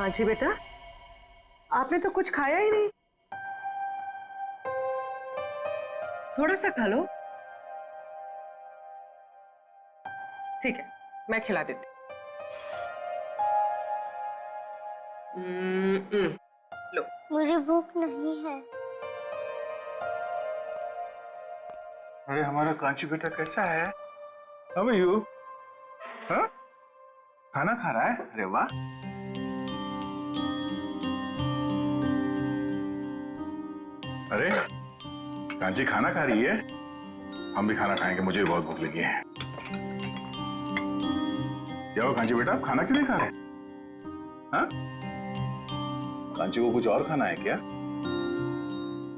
हाँ जी बेटा, आपने तो कुछ खाया ही नहीं। थोड़ा सा खा लो। ठीक है, मैं खिला देती हूँ। लो। मुझे भूख नहीं है। अरे हमारा कांची बेटा कैसा है? How are you? हाँ? खाना खा रहा है? अरे वाह। अरे कांची खाना खा रही है? हम भी खाना खाएंगे, मुझे भी बहुत भूख लगी है। क्या हो कांची बेटा, आप खाना क्यों नहीं खा रहे? हाँ? कांची को कुछ और खाना है क्या?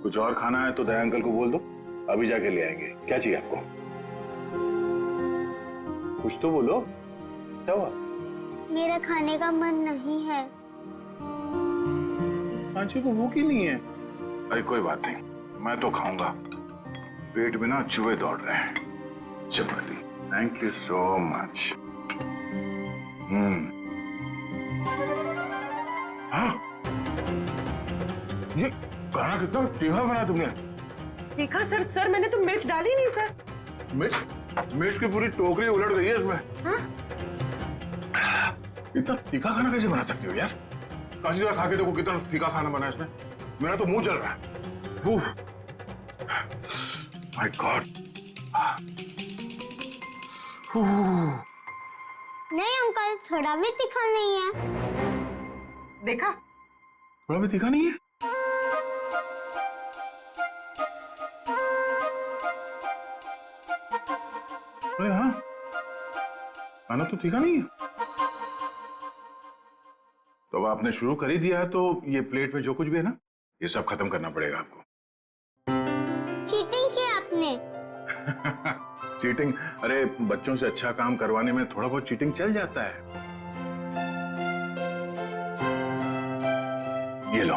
कुछ और खाना है तो दया अंकल को बोल दो, अभी जाके ले आएंगे। क्या चाहिए आपको? कुछ तो बोलो, क्या हुआ? मेरा खाने का मन नहीं है। कांची को भूख ही नहीं है। अरे कोई बात नहीं, मैं तो खाऊंगा। पेट में ना चूहे दौड़ रहे हैं। चपाती, थैंक यू सो मच। हाँ, ये खाना कितना तीखा बना तुमने? तीखा सर मैंने तो मिर्च डाली नहीं सर। मिर्च की पूरी टोकरी उलट गई है इसमें। हाँ? इतना तीखा खाना कैसे बना सकती हो यार? कांची जरा खा के देखो कितना तीखा खाना बना है इसमें। मेरा तो मुंह चल रहा है। My God. नहीं अंकल, थोड़ा भी तीखा नहीं है। देखा? थोड़ा भी तीखा नहीं है? अरे हाँ, खाना तो तीखा नहीं है। तो अब आपने शुरू कर ही दिया है तो ये प्लेट में जो कुछ भी है ना, ये सब खत्म करना पड़ेगा आपको। चीटिंग की आपने। चीटिंग? अरे बच्चों से अच्छा काम करवाने में थोड़ा बहुत चीटिंग चल जाता है। ये लो।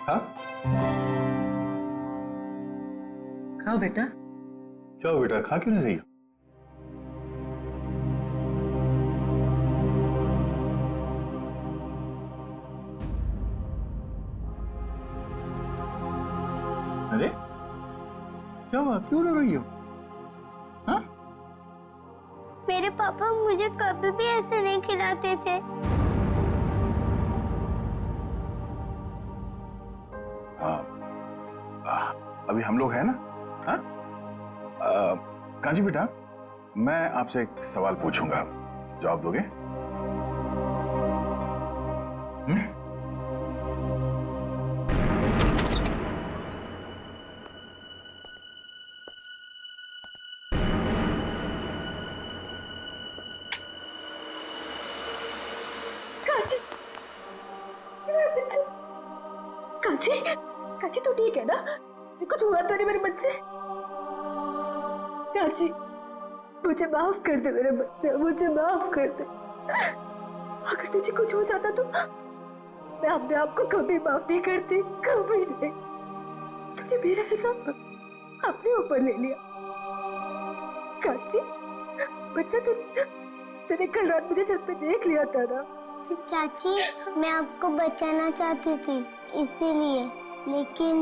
हाँ, खाओ बेटा। क्या हो बेटा, खा क्यों नहीं रही हो? अरे क्या हुआ, क्यों रो रही हो? हाँ? मेरे पापा मुझे कभी भी ऐसे नहीं खिलाते थे। अभी हम लोग हैं ना? हाँ? कांची बेटा, मैं आपसे एक सवाल पूछूंगा, जवाब दोगे? कांची, कांची तो ठीक है ना? कुछ हुआ तो नहीं मेरे बच्चे? कांची, मुझे माफ कर दे मेरे बच्चे, मुझे माफ कर दे। अगर तुझे कुछ हो जाता तो मैं अपने आप को कभी माफ नहीं करती, कभी नहीं। तूने मेरा हिसाब अपने ऊपर ले लिया। कांची, बच्चा तूने कल रात मुझे छत पे देख लिया था ना? चाची, मैं आपको बचाना चाहती थी इसीलिए, लेकिन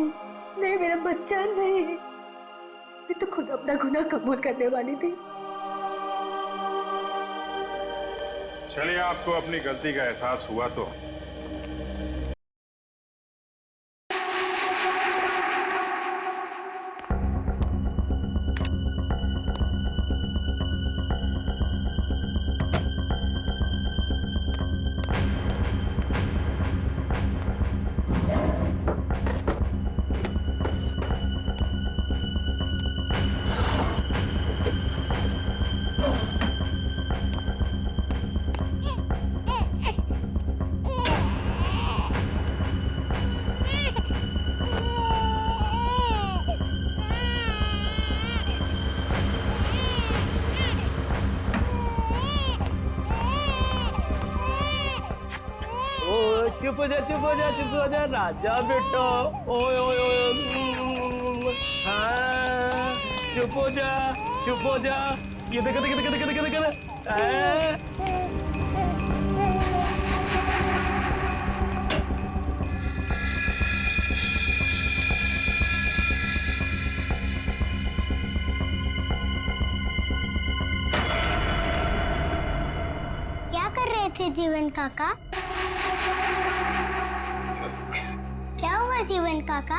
नहीं मेरा बच्चा नहीं। मैं तो खुद अपना गुनाह कबूल करने वाली थी। चलिए, आपको अपनी गलती का एहसास हुआ तो चुप हो जा, चुप हो जा, चुप हो जा राजा बेटा। ओए ओए ओए, हाँ चुप हो जा, चुप हो जा। ये देख देख देख देख देख देख। जीवन काका? क्या हुआ जीवन काका?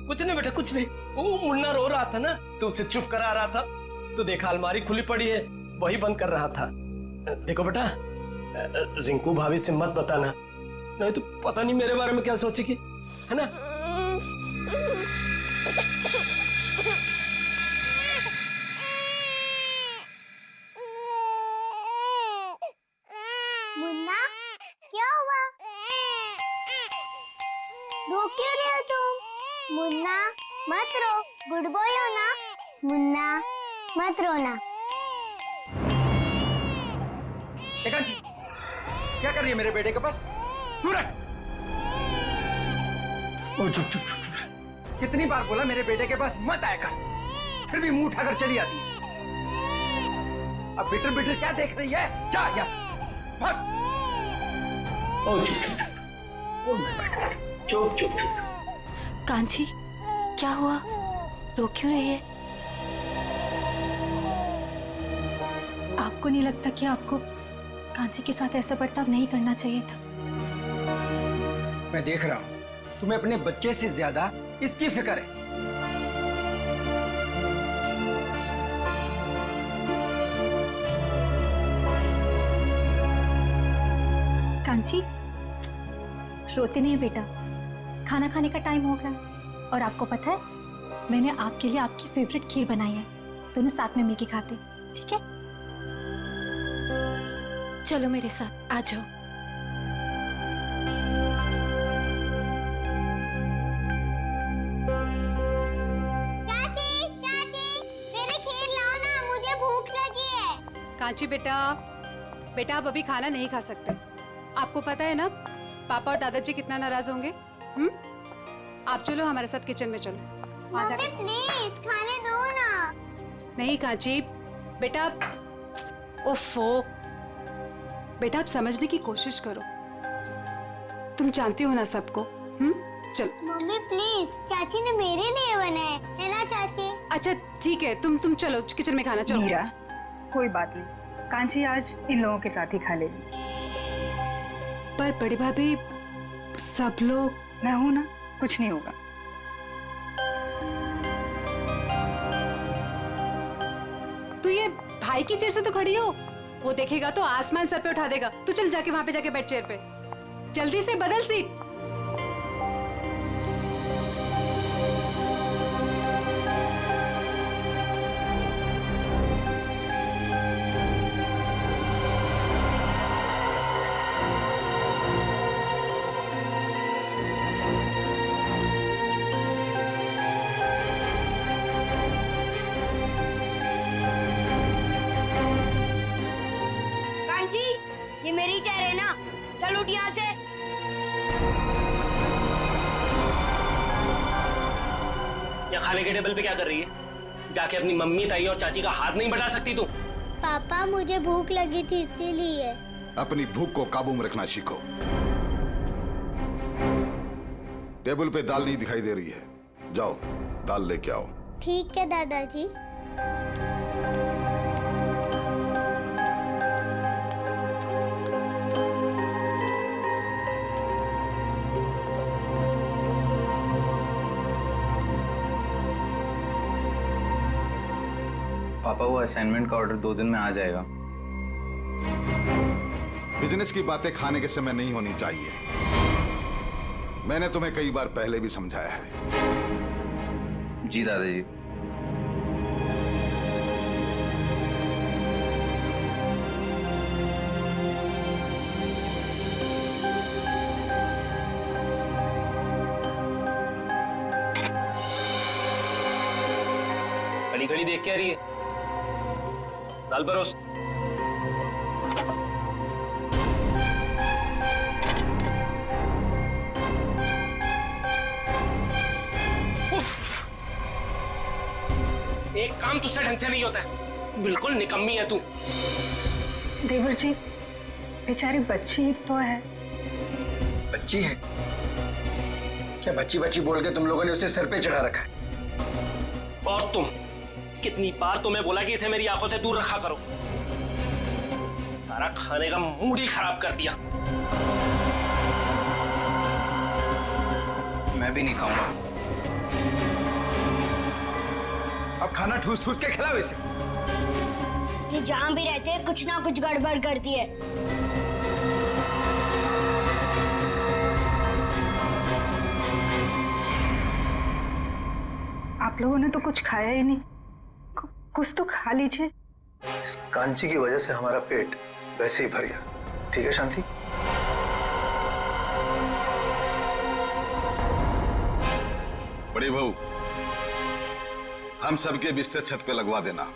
कुछ नहीं बेटा, कुछ नहीं। वो मुन्ना रो रहा था ना, तो उसे चुप करा रहा था। तो देखा अलमारी खुली पड़ी है, वही बंद कर रहा था। देखो बेटा, रिंकू भाभी से मत बताना, नहीं तो पता नहीं मेरे बारे में क्या सोचेगी, है ना? मुन्ना, क्या हुआ? रो क्यों रहे हो तुम? मुन्ना, मत रो, गुड बॉय हो ना? मुन्ना, मत रोना। कांची, क्या कर रही है मेरे बेटे के पास? तू रख। ओ चुप चुप चुप। कितनी बार बोला मेरे बेटे के पास मत आया कर, फिर भी मुंह उठाकर चली आती है। अब बिटर बिटर क्या देख रही है? जा यहाँ से, भाग। ओ चुप चुप चुप। कांची, क्या हुआ? रो क्यों रही है? आपको नहीं लगता कि आपको कांची के साथ ऐसा बर्ताव नहीं करना चाहिए था? मैं देख रहा हूँ तुम्हें अपने बच्चे से ज्यादा इसकी फिक्र है। कांची, रोते नहीं बेटा, खाना खाने का टाइम हो गया। और आपको पता है, मैंने आपके लिए आपकी फेवरेट खीर बनाई है, दोनों साथ में मिलके खाते, ठीक है? चलो मेरे साथ, आ जाओ। चाची, चाची, मेरी खीर लाओ ना, मुझे भूख लगी है। कांची बेटा, बेटा आप अभी खाना नहीं खा सकते। आपको पता है ना पापा और दादाजी कितना नाराज होंगे। आप चलो हमारे साथ किचन में चलो। वहाँ मम्मी प्लीज खाने दो ना। नहीं कांची बेटा, ओफो बेटा, आप समझने की कोशिश करो, तुम जानती हो ना सबको। चलो मम्मी प्लीज, चाची ने मेरे लिए बनाए है ना चाची? अच्छा ठीक है, तुम चलो किचन में खाना। चलो मीरा, कोई बात नहीं, कांची आज इन लोगों के साथ ही खा लेगी। पर बड़ी भाभी, सब लोग। मैं हूं ना, कुछ नहीं होगा। तू ये भाई की चेयर से तो खड़ी हो, वो देखेगा तो आसमान सर पे उठा देगा। तू चल जाके वहां पे जाके बैठ चेयर पे, जल्दी से बदल सीट। ये मेरी चेयर है ना, चल उठ यहाँ से। यहाँ खाने के टेबल पे क्या कर रही है? जाके अपनी मम्मी, ताई और चाची का हाथ नहीं बटा सकती तू? पापा मुझे भूख लगी थी इसीलिए। अपनी भूख को काबू में रखना सीखो। टेबल पे दाल नहीं दिखाई दे रही है, जाओ दाल लेके आओ। ठीक है दादाजी। पापा वो असाइनमेंट का ऑर्डर 2 दिन में आ जाएगा। बिजनेस की बातें खाने के समय नहीं होनी चाहिए। मैंने तुम्हें कई बार पहले भी समझाया है। जी दादाजी। खड़ी खड़ी देख के आ रही है, दाल परोस। एक काम तुझसे ढंग से नहीं होता है, बिल्कुल निकम्मी है तू। देवर जी, बेचारी बच्ची तो है। बच्ची है क्या? बच्ची बच्ची बोल के तुम लोगों ने उसे सर पे चढ़ा रखा है। और तुम, कितनी बार तुम्हें बोला कि इसे मेरी आंखों से दूर रखा करो। सारा खाने का मूड ही खराब कर दिया। मैं भी नहीं खाऊंगा। अब खाना ठूस ठूस के खिलाओ इसे। ये जहाँ भी रहते हैं कुछ ना कुछ गड़बड़ करती है। आप लोगों ने तो कुछ खाया ही नहीं, कुछ तो खा लीजिए। इस कांची की वजह से हमारा पेट वैसे ही भर गया। ठीक है शांति? बड़ी बहू, हम सबके बिस्तर छत पे लगवा देना।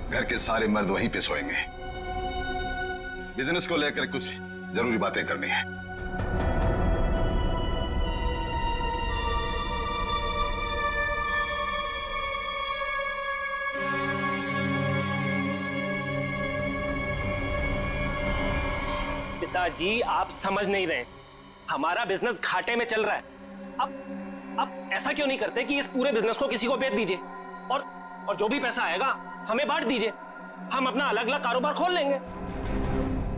घर के सारे मर्द वहीं पे सोएंगे। बिजनेस को लेकर कुछ जरूरी बातें करनी है। पिताजी आप समझ नहीं रहे, हमारा बिजनेस घाटे में चल रहा है। अब ऐसा क्यों नहीं करते कि इस पूरे बिजनेस को किसी को बेच दीजिए और जो भी पैसा आएगा हमें बांट दीजिए। हम अपना अलग अलग कारोबार खोल लेंगे।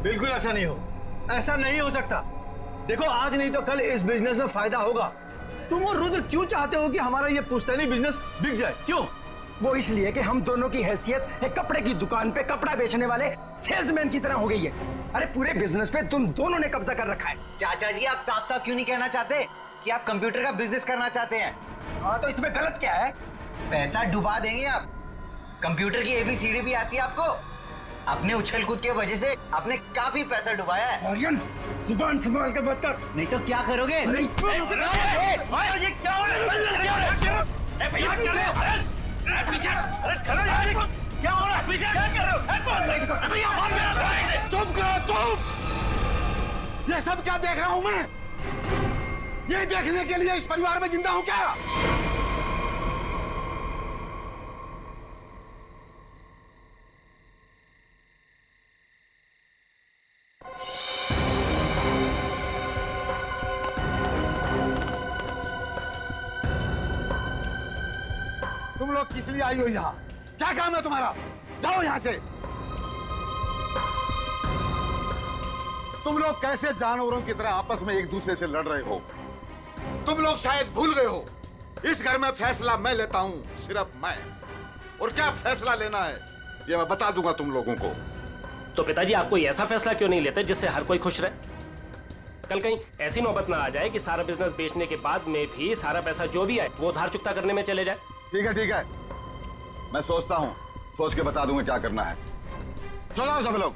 बिल्कुल ऐसा नहीं हो, ऐसा नहीं हो सकता। देखो आज नहीं तो कल इस बिजनेस में फायदा होगा। तुम और रुद्र क्यों चाहते हो कि हमारा ये पुश्तैनी बिजनेस बिक जाए? क्यों? वो इसलिए कि हम दोनों की हैसियत एक कपड़े की दुकान पे कपड़ा बेचने वाले सेल्समैन की तरह हो गई है। अरे पूरे बिजनेस पे तुम दोनों ने कब्जा कर रखा है। चाचा जी आप साफ साफ क्यों नहीं कहना चाहते कि आप कंप्यूटर का बिजनेस करना चाहते हैं? हाँ तो इसमें गलत क्या है? पैसा डुबा देंगे आप। कंप्यूटर की ABCD भी आती है आपको? अपने उछल कूद के वजह से आपने काफी पैसा डुबाया है। आर्यन, जुबान संभाल कर बात कर। नहीं तो क्या करोगे? चुप करो, चुप! ये सब क्या देख रहा हूं मैं? ये देखने के लिए इस परिवार में जिंदा हूं क्या? तुम लोग किस लिए आई हो यहाँ? क्या काम है तुम्हारा? जाओ यहाँ से। तुम लोग कैसे जानवरों की तरह आपस में एक दूसरे से लड़ रहे हो? तुम लोग शायद भूल गए हो, इस घर में फैसला मैं लेता हूँ, सिर्फ मैं। और क्या फैसला लेना है ये मैं बता दूंगा तुम लोगों को। तो पिताजी आप कोई ऐसा फैसला क्यों नहीं लेते जिससे हर कोई खुश रहे? कल कहीं ऐसी नौबत ना आ जाए कि सारा बिजनेस बेचने के बाद में भी सारा पैसा जो भी आए वो उधार चुकता करने में चले जाए। ठीक है, ठीक है, मैं सोचता हूँ, सोच के बता दूंगा क्या करना है। चलो सब लोग।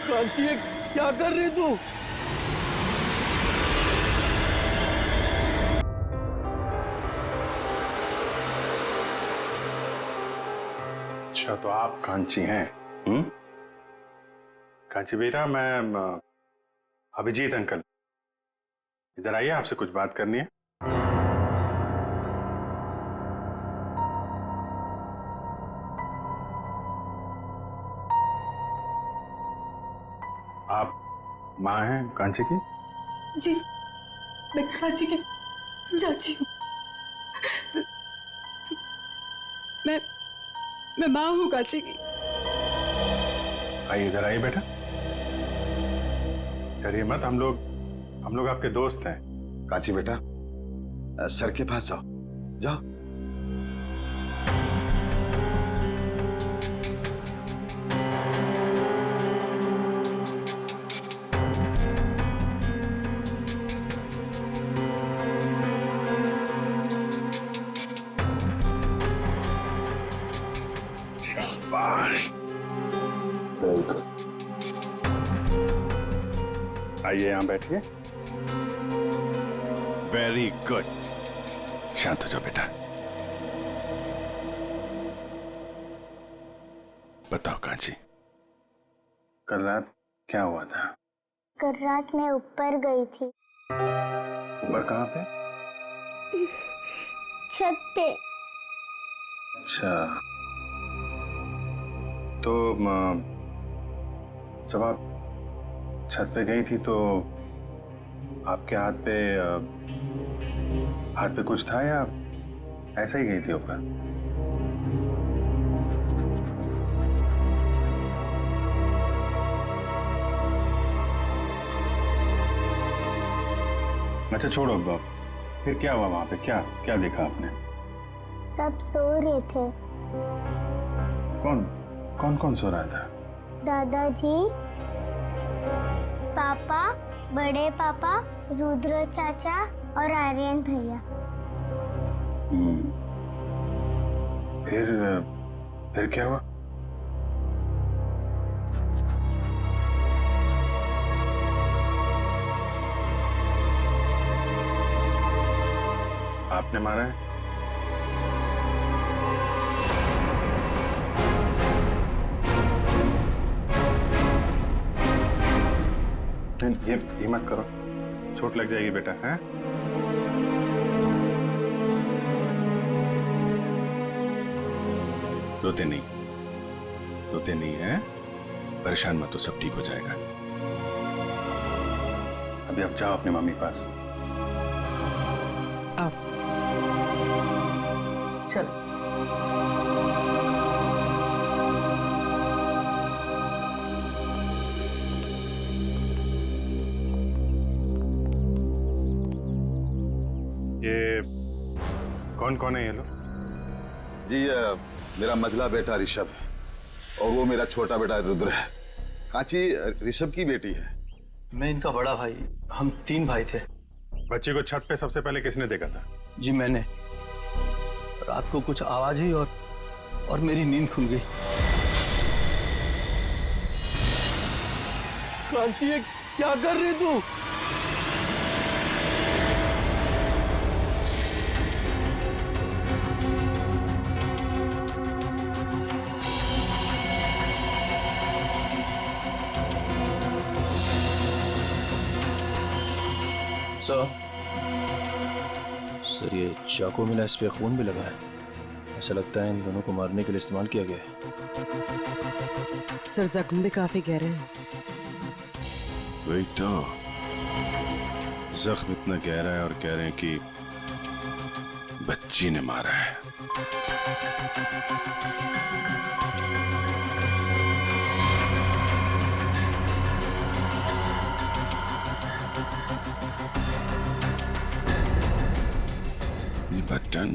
कांची क्या कर रही तू? अच्छा तो आप कांची हैं? कांची बेटा, मैं अभिजीत अंकल, इधर आइए, आपसे कुछ बात करनी है। आप माँ हैं कांची की? जी, मैं कांची की चाची हूँ। मैं माँ हूँ कांची की। आइए इधर आइए बेटा, डरिए मत, हम लोग आपके दोस्त हैं। कांची बेटा, सर के पास जाओ, जाओ। आइए यहाँ बैठिए। वेरी गुड, शांत हो जाओ बेटा। बताओ कांची, कल रात क्या हुआ था? कल रात मैं ऊपर गई थी। ऊपर कहाँ पे? छत पे। अच्छा, तो जब आप छत पे गई थी तो आपके हाथ पे कुछ था या ऐसे ही गई थी ऊपर? अच्छा छोड़ो, फिर क्या हुआ वहां पे? क्या क्या देखा आपने? सब सो रहे थे। कौन सो रहा था? दादाजी, पापा, बड़े पापा, रुद्र चाचा और आर्यन भैया। फिर क्या हुआ? आपने मारा है? ये मत करो, चोट लग जाएगी बेटा। हैं? रोते नहीं हैं? परेशान मत हो, सब ठीक हो जाएगा। अभी आप जाओ अपने मम्मी के पास। चलो। ये कौन है ये लोग? जी मेरा मझला बेटा ऋषभ है और वो मेरा छोटा बेटा रुद्र है। कांची ऋषभ की बेटी है। मैं इनका बड़ा भाई, हम 3 भाई थे। बच्ची को छत पे सबसे पहले किसने देखा था? जी मैंने। रात को कुछ आवाज हुई और मेरी नींद खुल गई। कांची ये क्या कर रही तू? सर ये चाकू मिला, इस पे खून भी लगा है। ऐसा लगता है इन दोनों को मारने के लिए इस्तेमाल किया गया है। सर जख्म भी काफी गहरे हैं। वही तो, जख्म इतना गहरा है और कह रहे हैं कि बच्ची ने मारा है। बटन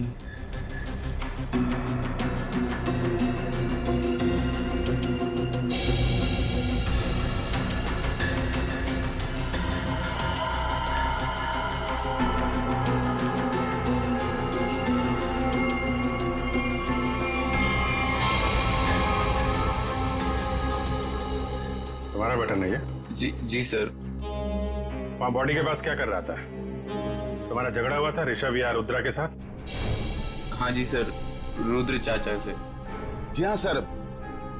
तुम्हारा बटन है ये? जी सर। वहां बॉडी के पास क्या कर रहा था? तुम्हारा झगड़ा हुआ था ऋषभ या रुद्रा के साथ? हाँ जी सर, रुद्र चाचा से। जी हाँ सर,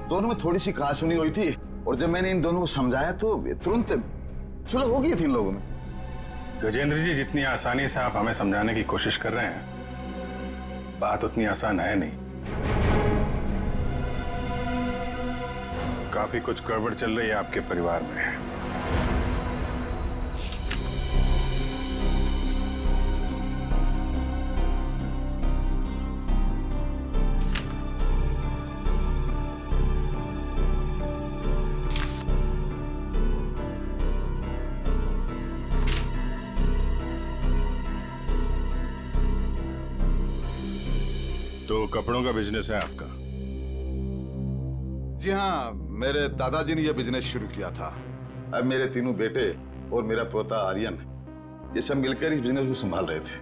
दोनों में थोड़ी सी कहासुनी हुई थी और जब मैंने इन दोनों को समझाया तो तुरंत सुलह हो गई थी इन लोगों में। गजेंद्र जी, जितनी आसानी से आप हमें समझाने की कोशिश कर रहे हैं, बात उतनी आसान है नहीं। काफी कुछ गड़बड़ चल रही है आपके परिवार में। तो कपड़ों का बिजनेस है आपका? जी हाँ, मेरे दादाजी ने यह बिजनेस शुरू किया था। अब मेरे तीनों बेटे और मेरा पोता आर्यन, ये सब मिलकर इस बिजनेस को संभाल रहे थे।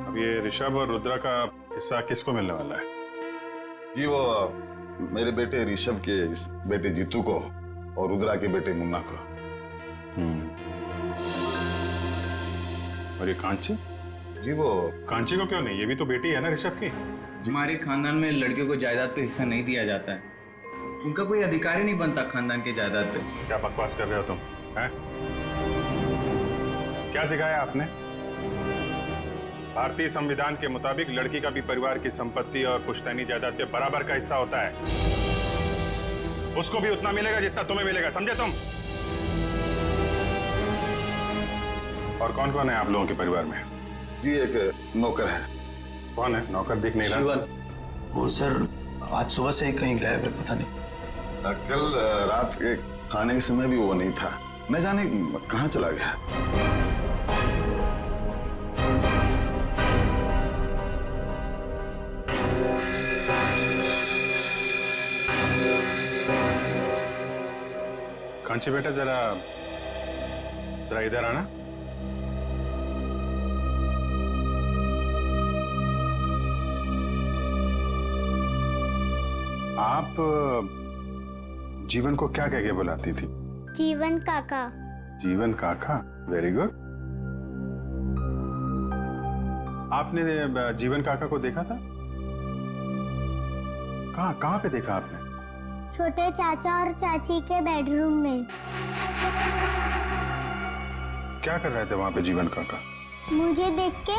अब ये ऋषभ और रुद्रा का हिस्सा किसको मिलने वाला है? जी वो मेरे बेटे ऋषभ के बेटे जीतू को और रुद्रा के बेटे मुन्ना को। और ये कांची? जी वो कांची को क्यों नहीं? ये भी तो बेटी है ना ऋषभ की। हमारे खानदान में लड़कियों को जायदाद पे हिस्सा नहीं दिया जाता है। उनका कोई अधिकार ही नहीं बनता खानदान के जायदाद पे। क्या बकवास कर रहे हो तुम? हैं? क्या सिखाया आपने? भारतीय संविधान के मुताबिक लड़की का भी परिवार की संपत्ति और पुश्तैनी जायदाद पे बराबर का हिस्सा होता है। उसको भी उतना मिलेगा जितना तुम्हें मिलेगा, समझे तुम? और कौन कौन है आप लोगों के परिवार में? जी एक नौकर है। कौन है नौकर? दिख नहीं रहा। जीवन, वो सर आज सुबह से ही कहीं गायब है, पता नहीं। कल रात के खाने के समय भी वो नहीं था, न जाने कहाँ चला गया। कांची बेटा जरा इधर आना। आप जीवन को क्या कह के बुलाती थी? जीवन काका। जीवन काका, वेरी गुड। आपने जीवन काका को देखा था? कहाँ पे देखा आपने? छोटे चाचा और चाची के बेडरूम में। क्या कर रहे थे वहां पे जीवन काका? मुझे देख के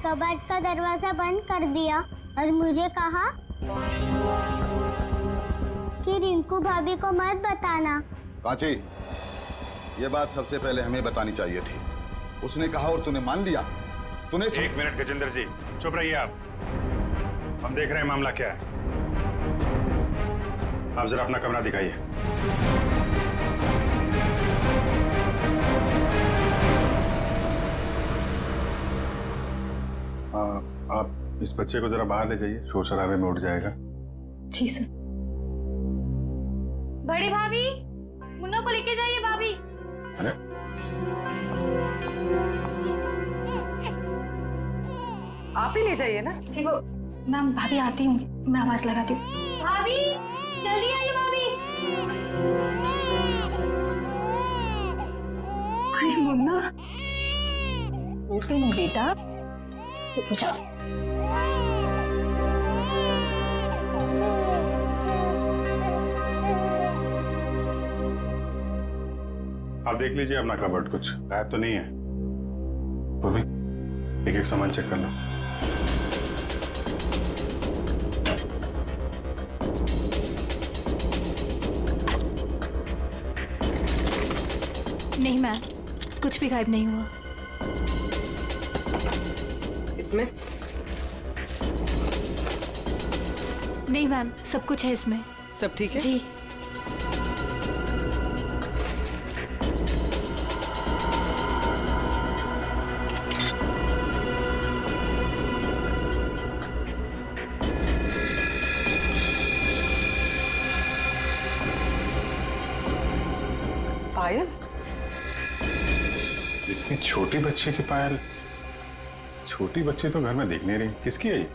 कबाड़ का दरवाजा बंद कर दिया और मुझे कहा कि रिंकू भाभी को मत बताना। कांची, ये बात सबसे पहले हमें बतानी चाहिए थी। उसने कहा और तूने मान लिया। तूने एक मिनट गजेंद्र जी, चुप रहिए आप। हम देख रहे हैं मामला क्या है। आप जरा अपना कमरा दिखाइए। आप इस बच्चे को जरा बाहर ले जाइए, शोर शराबे में उठ जाएगा। जी सर। बड़ी भाभी, मुन्ना को लेके जाइए भाभी। अरे आप ही ले जाइए ना। जी वो मैम, भाभी आती होंगी, मैं आवाज लगाती हूँ। भाभी जल्दी आइए भाभी। अरे मुन्ना, तुम बेटा चुप हो जाओ। आप देख लीजिए अपना कबर्ड, कुछ गायब तो नहीं है। वो भी एक एक सामान चेक कर लो। नहीं मैम, कुछ भी गायब नहीं हुआ। इसमें? नहीं मैम, सब कुछ है इसमें। सब ठीक है? जी। पायल? इतनी छोटी बच्ची की पायल? छोटी बच्ची तो घर में दिख नहीं रही, किसकी है ये?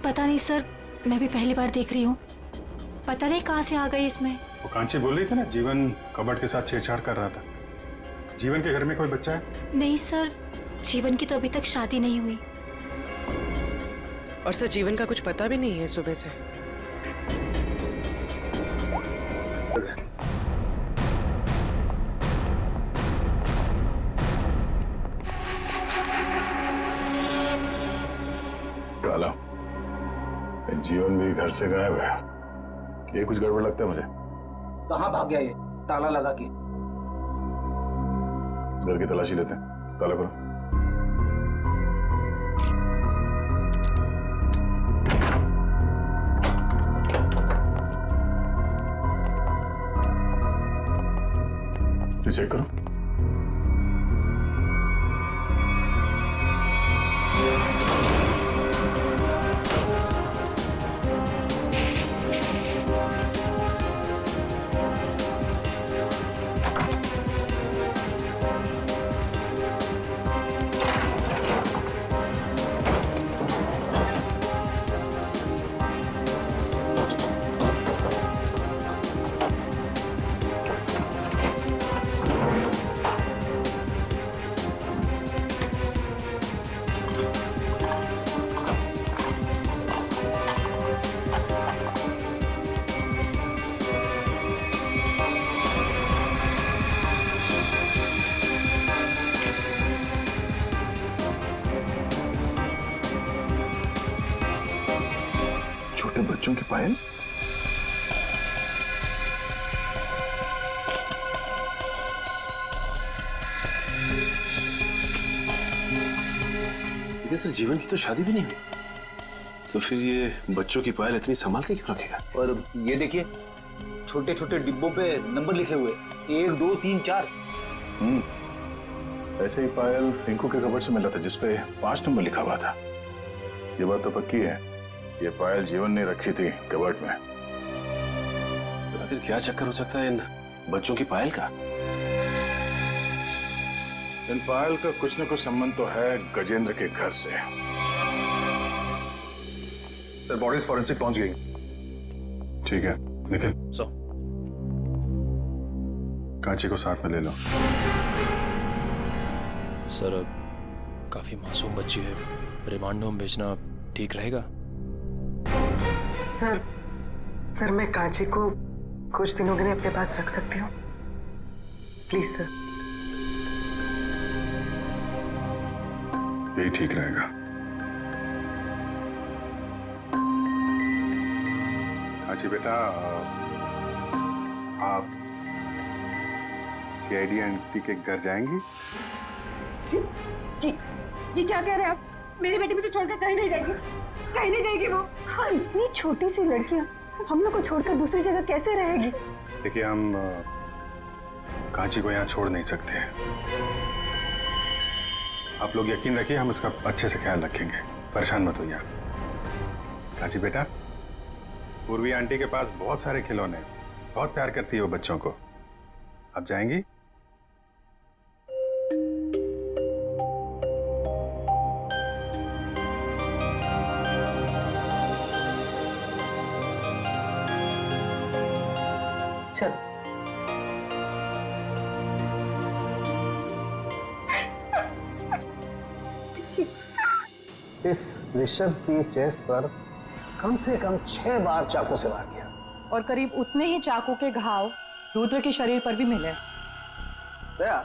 पता नहीं सर, मैं भी पहली बार देख रही हूँ। पता नहीं कहाँ से आ गई इसमें। वो कांची बोल रही थी ना, जीवन कबर्ड के साथ छेड़छाड़ कर रहा था। जीवन के घर में कोई बच्चा है? नहीं सर, जीवन की तो अभी तक शादी नहीं हुई। और सर जीवन का कुछ पता भी नहीं है सुबह से। काला, जीवन भी घर से गायब है। ये कुछ गड़बड़ लगता है मुझे। कहाँ भाग गया ये ताला लगा के? घर की तलाशी लेते हैं, ताला करो। तो चेक करो। बच्चों की पायल? लेकिन सर जीवन की तो शादी भी नहीं हुई, तो फिर ये बच्चों की पायल इतनी संभाल के क्यों रखेगा? और ये देखिए छोटे छोटे डिब्बों पे नंबर लिखे हुए 1 2 3 4। ऐसे ही पायल रिंकू के कबर्ड से मिला था जिसपे 5 नंबर लिखा हुआ था। ये बात तो पक्की है, ये पायल जीवन ने रखी थी कबर्ड में। तो फिर क्या चक्कर हो सकता है इन बच्चों की पायल का? इन पायल का कुछ न कुछ संबंध तो है गजेंद्र के घर से। सर बॉडीज फॉरेंसिक पहुंच गई। ठीक है निखिल, सो कांची को साथ में ले लो। सर काफी मासूम बच्ची है, रिमांड होम भेजना ठीक रहेगा? सर मैं कांची को कुछ दिनों के लिए अपने पास रख सकती हूँ, प्लीज सर। यही ठीक रहेगा। कांची बेटा, आप सीआईडी आंटी के घर जाएंगी? जी जी, ये क्या कह रहे हैं आप? मेरी बेटी मुझे छोड़कर कहीं नहीं जाएगी, कहीं नहीं जाएगी वो। हाँ, इतनी छोटी सी लड़कियां हम लोग को छोड़कर दूसरी जगह कैसे रहेगी? देखिए हम कांची को यहाँ छोड़ नहीं सकते। आप लोग यकीन रखिए, हम उसका अच्छे से ख्याल रखेंगे, परेशान मत होइए। कांची बेटा, पूर्वी आंटी के पास बहुत सारे खिलौने, बहुत प्यार करती है वो बच्चों को। आप जाएंगी? चल इस ऋषभ की चेस्ट पर कम से कम 6 बार चाकू से वार किया, और करीब उतने ही चाकू के घाव रुद्र के शरीर पर भी मिले। दया,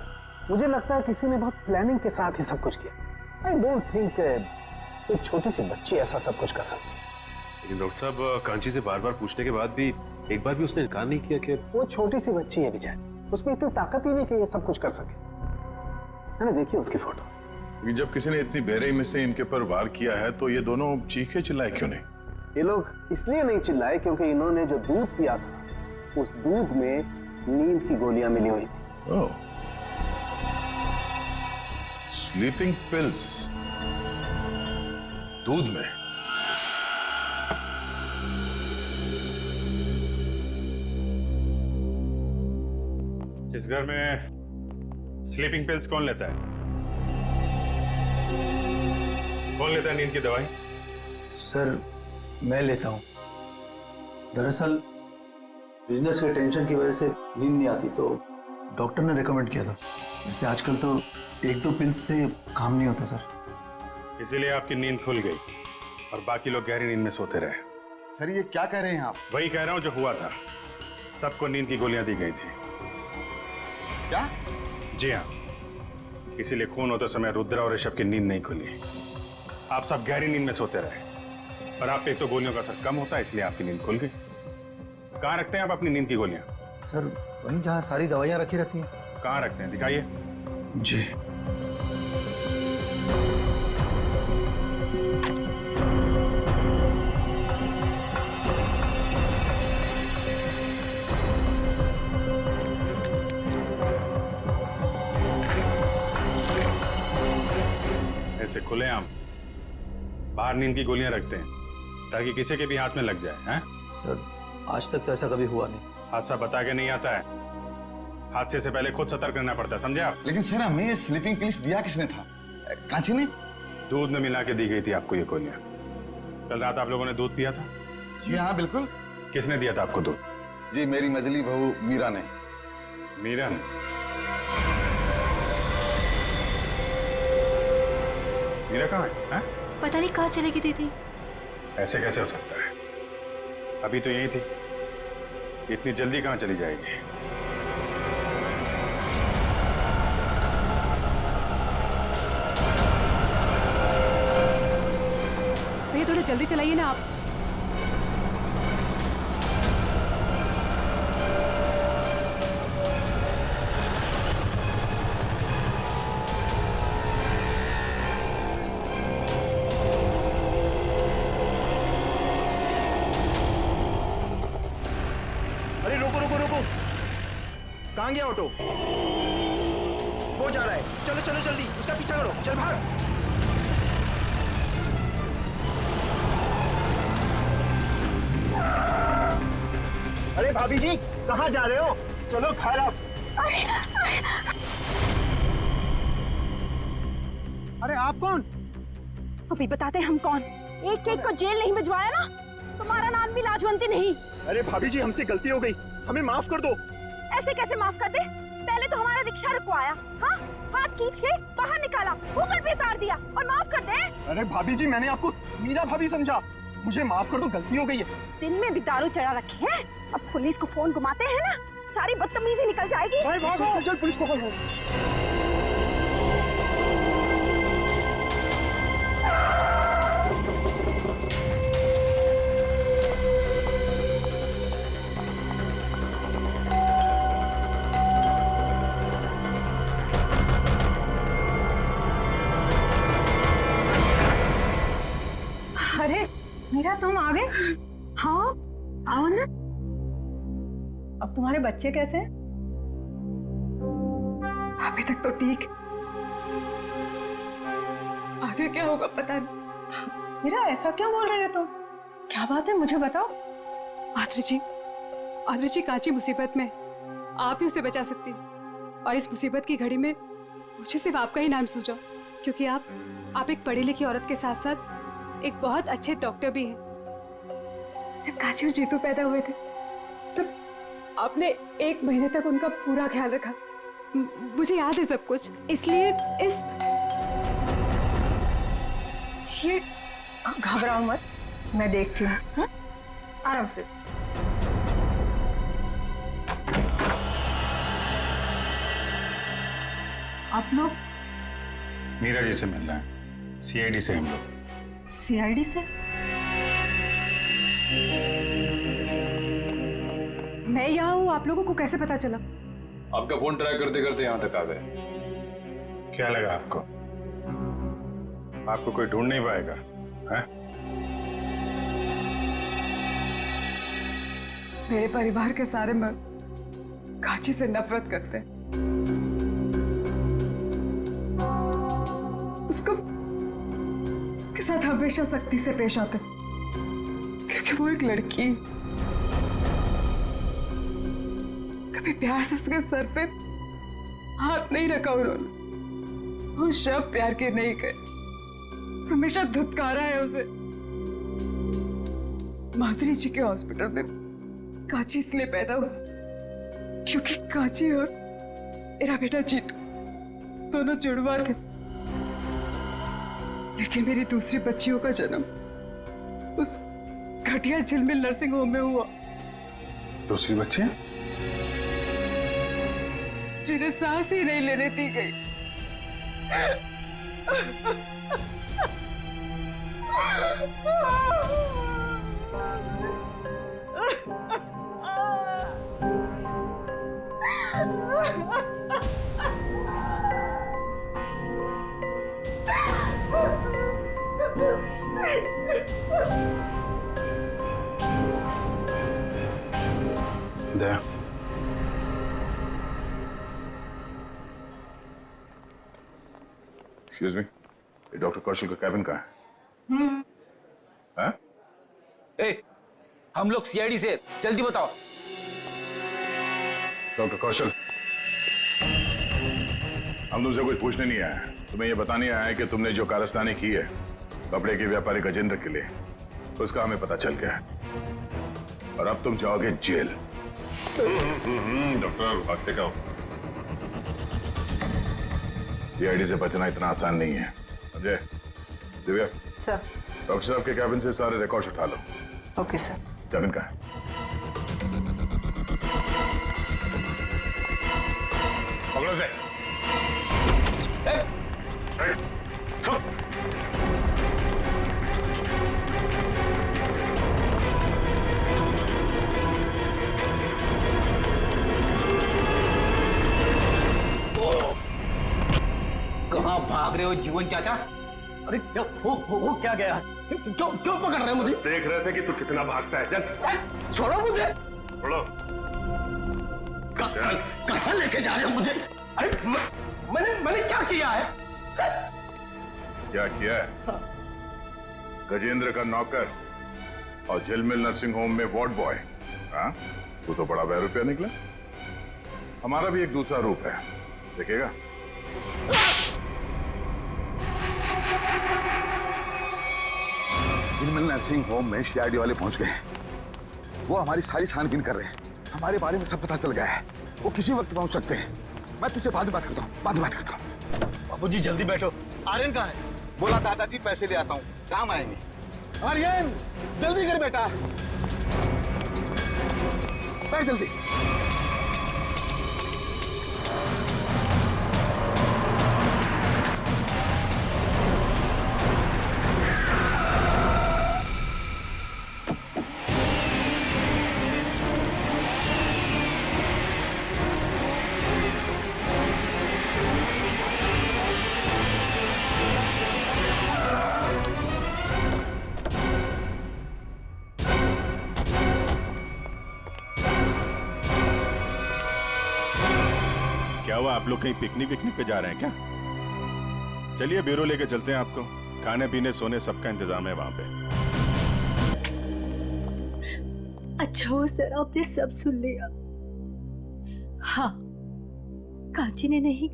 मुझे लगता है किसी ने बहुत प्लानिंग के साथ ही सब कुछ किया। आई डोंट थिंक एक छोटी सी बच्ची ऐसा सब कुछ कर सकती है। लेकिन डॉक्टर साहब कांची से बार बार पूछने के बाद भी एक बार भी उसने इनकार नहीं किया कि वो छोटी सी बच्ची है विजय, उसमें इतनी ताकत ही नहीं कि ये सब कुछ कर सके। मैंने देखी उसकी फोटो। जब किसी ने इतनी बेरहमी से इनके पर वार किया है तो ये दोनों चीखे चिल्लाए क्यों नहीं? ये लोग इसलिए नहीं चिल्लाए क्योंकि इन्होंने जो दूध पिया था उस दूध में नींद की गोलियां मिली हुई थी। ओह, स्लीपिंग पिल्स दूध में। इस घर में स्लीपिंग पिल्स कौन लेता है? कौन लेता है नींद की दवाई? सर मैं लेता हूँ। दरअसल बिजनेस के टेंशन की वजह से नींद नहीं आती तो डॉक्टर ने रेकमेंड किया था। वैसे आजकल तो 1-2 पिल्स से काम नहीं होता सर। इसीलिए आपकी नींद खुल गई और बाकी लोग गहरी नींद में सोते रहे। सर ये क्या कह रहे हैं आप? वही कह रहा हूं जो हुआ था। सबको नींद की गोलियां दी गई थी। क्या? जी हाँ, इसीलिए खून होते समय रुद्र और ऋषभ की नींद नहीं खुली। आप सब गहरी नींद में सोते रहे और आप पे एक तो गोलियों का असर कम होता है, इसलिए आपकी नींद खुल गई। कहाँ रखते हैं आप अपनी नींद की गोलियां? सर वहीं जहाँ सारी दवाइयाँ रखी रहती हैं। कहाँ रखते हैं, दिखाइए। जी ऐसे खुलेआम बाहर नींद की गोलियां रखते हैं ताकि किसी के भी हाथ में लग जाए। हैं? सर आज तक तो ऐसा कभी हुआ नहीं। हादसा बता के नहीं आता है, हादसे से पहले खुद सतर्क रहना पड़ता है, समझे आप? लेकिन सर हमें ये स्लीपिंग पिल्स दिया किसने था? कांची ने? दूध में मिला के दी गई थी आपको ये गोलियां। कल रात आप लोगों ने दूध पिया था? जी हाँ बिल्कुल। किसने दिया था आपको दूध? जी मेरी मजली बहू मीरा ने। मीरा ने? मीरा कहाँ है? पता नहीं कहाँ चलेगी दीदी। ऐसे कैसे हो सकता है? अभी तो यही थी, इतनी जल्दी कहाँ चली जाएगी? भैया थोड़ा जल्दी चलाइए ना आप। वो जा रहा है, चलो चलो जल्दी उसका पीछा करो, चल भाग। अरे भाभी जी कहाँ जा रहे हो? चलो घर आप। अरे आप कौन? अभी बताते हम कौन। एक एक को जेल नहीं भिजवाया ना, तुम्हारा नाम भी लाजवंती नहीं। अरे भाभी जी हमसे गलती हो गई, हमें माफ कर दो। ऐसे कैसे माफ कर दे? पहले तो हमारा रिक्शा रुकवाया, हाँ, हाथ खींच के बाहर निकाला, ऊपर भी उतार दिया और माफ कर दे। अरे भाभी जी मैंने आपको मीरा भाभी समझा, मुझे माफ कर दो, गलती हो गई है। दिन में भी दारू चढ़ा रखे हैं, अब पुलिस को फोन घुमाते हैं ना, सारी बदतमीजी निकल जाएगी। चल चल पुलिस को फोन। अरे मीरा तुम आ गए? हाँ आओ ना। अब तुम्हारे बच्चे कैसे हैं? अभी तक तो ठीक, आगे क्या होगा पता नहीं। मीरा ऐसा क्यों बोल रहे हो तुम? क्या बात है मुझे बताओ। आदरी जी कांची मुसीबत में, आप ही उसे बचा सकती हैं। और इस मुसीबत की घड़ी में मुझे सिर्फ आपका ही नाम सूझा, क्योंकि आप एक पढ़ी लिखी औरत के साथ साथ एक बहुत अच्छे डॉक्टर भी हैं। जब कांची और जीतू पैदा हुए थे तब आपने 1 महीने तक उनका पूरा ख्याल रखा। मुझे याद है सब कुछ, इसलिए ये घबराओ मत, मैं देखती हूँ, हाँ? आराम से। आप लोग मीरा जी से मिलना है, सीआईडी से हम लोग। सीआईडी से? मैं यहाँ हूँ, आप लोगों को कैसे पता चला? आपका फोन ट्राई करते करते यहाँ तक आ गए। क्या लगा आपको? आपको कोई ढूंढ नहीं पाएगा, हैं? मेरे परिवार के सारे मर्द कांची से नफरत करते हैं। उसके साथ हमेशा सख्ती से पेश आते, क्योंकि वो एक लड़की। कभी प्यार से उसके सर पे हाथ नहीं रखा उन्होंने, वो शब्द प्यार के नहीं कहे, हमेशा धुतकारा है उसे। माधुरी जी के हॉस्पिटल में कांची इसलिए पैदा हुआ क्योंकि कांची और मेरा बेटा जीतू दोनों जुड़वा थे, लेकिन मेरी दूसरी बच्चियों का जन्म उस घटिया झिलमिल नर्सिंग होम में हुआ। दूसरी बच्ची जिन्हें सांस ही नहीं लेने दी गई। दया, एक्सक्यूज मी, डॉक्टर कौशल का कैबिन कहाँ है? हम लोग सीआईडी से, जल्दी बताओ। डॉक्टर कौशल, हम तुमसे कुछ पूछने नहीं आए हैं, तुम्हें यह बताने आया है कि तुमने जो कारस्तानी की है कपड़े के व्यापारी गजेंद्र के लिए, उसका हमें पता चल गया है और अब तुम जाओगे जेल। डॉक्टर भागते का सीआईडी से बचना इतना आसान नहीं है, समझे? दिव्या सर। डॉक्टर साहब के कैबिन से सारे रिकॉर्ड्स उठा लो। Okay sir. कैबिन कहाँ है? पकड़ो से। कहाँ भाग रहे हो जीवन चाचा? अरे क्या हो क्या गया? क्यों पकड़ रहे हो मुझे? देख रहे थे कि तू कितना भागता है। चल छोड़ो मुझे। छोड़ो। कहाँ लेके जा रहे हो मुझे? अरे मैंने क्या किया है? क्या किया है? गजेंद्र का नौकर और झिलमिल नर्सिंग होम में वार्ड बॉय। हाँ, तू तो बड़ा बहरूपिया निकला। हमारा भी एक दूसरा रूप है, देखेगा? झिलमिल नर्सिंग होम में सीआईडी वाले पहुंच गए। वो हमारी सारी छानबीन कर रहे हैं। हमारे बारे में सब पता चल गया है। वो किसी वक्त पहुंच सकते हैं। मैं तुझसे बाद में बात करता हूँ, बाद में बात करता हूँ। बाबूजी जल्दी बैठो, आर्यन कहाँ है? बोला दादाजी पैसे ले आता हूँ, काम आएंगे। आर्यन जल्दी कर बेटा, बैठ जल्दी। क्या हुआ, आप लोग कहीं पिकनिक पे जा रहे हैं क्या? चलिए ब्यूरो लेके चलते हैं आपको। खाने पीने सोने सबका इंतजाम है वहां पे। अच्छा हो सर, आपने सब सुन लिया। हाँ, कांची ने नहीं,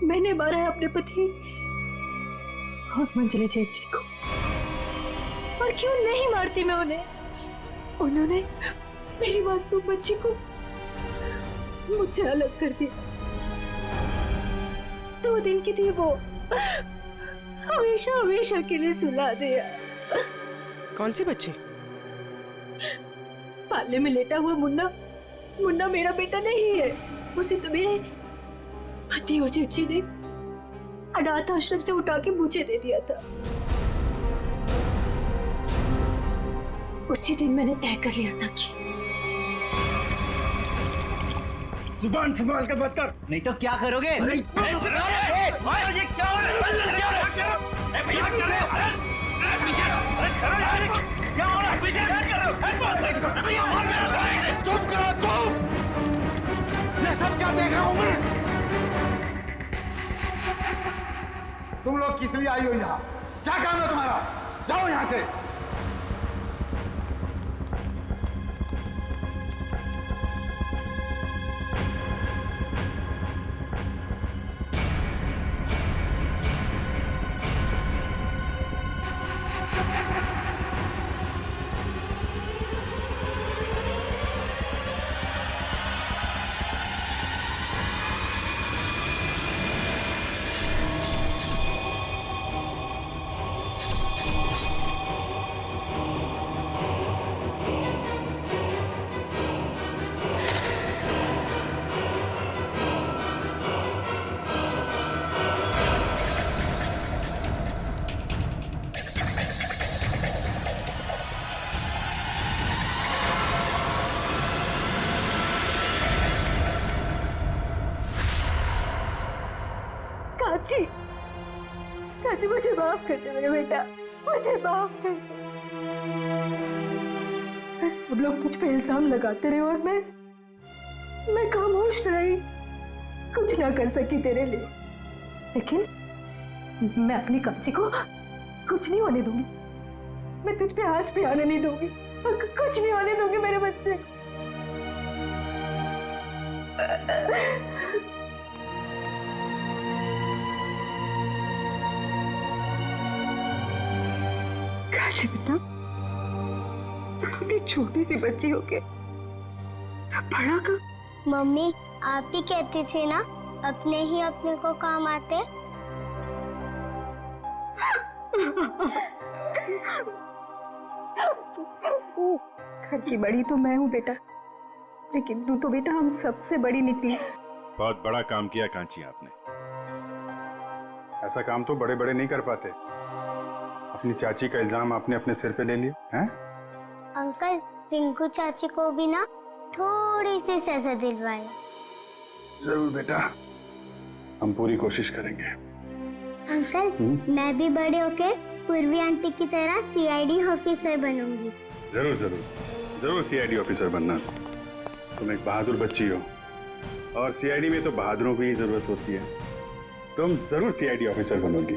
मैंने मारा है अपने पति और मंजले जेठ जी को। और क्यों नहीं मारती मैं उन्हें? उन्होंने मेरी मासूम बच्ची को मुझसे अलग कर दिया। 2 दिन की थी वो, हमेशा के लिए सुला दिया। कौन सी बच्ची? पाले में लेटा हुआ मुन्ना मेरा बेटा नहीं है। उसे तो मेरे पति और जेठी ने अनाथ आश्रम से उठा के मुझे दे दिया था। उसी दिन मैंने तय कर लिया था कि जुबान संभाल कर बात कर, नहीं तो क्या करोगे? चुप करो, चुप! ये सब क्या देख रहा हूं मैं? तुम लोग किस लिए आई हो यहाँ? क्या काम है तुम्हारा? जाओ यहाँ से। काची मुझे माफ कर दे मेरे बेटा, मुझे माफ कर दे। सब लोग मुझ पे इल्जाम लगाते रहे और मैं खामोश रही, कुछ ना कर सकी तेरे लिए। लेकिन मैं अपनी काची को कुछ नहीं होने दूंगी। मैं तुझ पे आज भी आने नहीं दूंगी, कुछ नहीं होने दूंगी मेरे बच्चे। काची बेटा, अपनी छोटी सी बच्ची होके बड़ा का। मम्मी आप ही कहती थी ना, अपने ही अपने को काम आते। घर की बड़ी तो मैं हूँ बेटा, लेकिन तू तो बेटा हम सबसे बड़ी निकली। बहुत बड़ा काम किया कांची आपने। ऐसा काम तो बड़े बड़े नहीं कर पाते। अपनी चाची का इल्जाम आपने अपने सिर पे ले लिया हैं? अंकल, रिंकू चाची को भी ना थोड़ी सी सजा दिलवाए। जरूर बेटा, हम पूरी कोशिश करेंगे। अंकल, मैं भी बड़े होके पूर्वी आंटी की तरह सीआईडी ऑफिसर बनूंगी। जरूर जरूर जरूर सीआईडी ऑफिसर बनना। तुम एक बहादुर बच्ची हो, और सीआईडी में तो बहादुरों की ही जरूरत होती है। तुम जरूर सीआईडी ऑफिसर बनोगी।